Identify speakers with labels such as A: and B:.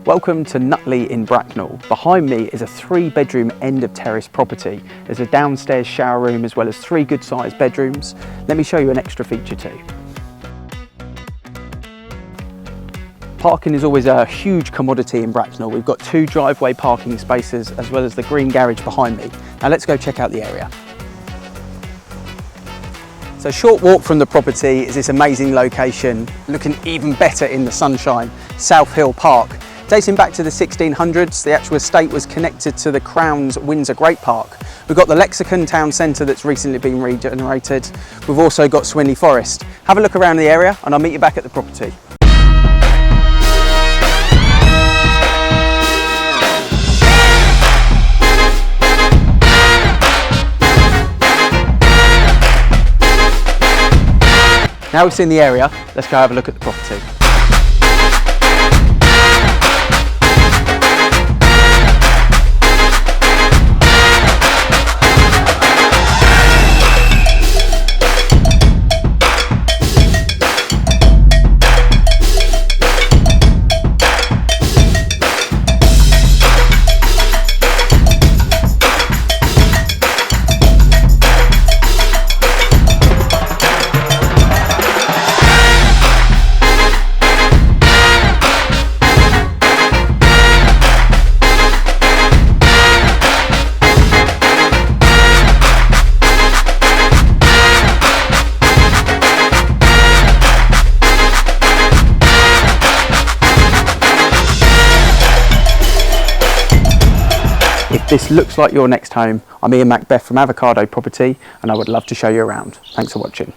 A: Welcome to Nutley in Bracknell. Behind me is a 3-bedroom end of terrace property. There's a downstairs shower room as well as 3 good sized bedrooms. Let me show you an extra feature too. Parking is always a huge commodity in Bracknell. We've got 2 driveway parking spaces as well as the green garage behind me. Now let's go check out the area. So a short walk from the property is this amazing location, looking even better in the sunshine, South Hill Park. Dating back to the 1600s, the actual estate was connected to the Crown's Windsor Great Park. We've got the Lexicon Town Centre that's recently been regenerated. We've also got Swinley Forest. Have a look around the area and I'll meet you back at the property. Now we've seen the area, let's go have a look at the property. If this looks like your next home, I'm Ian Macbeth from Avocado Property and I would love to show you around. Thanks for watching.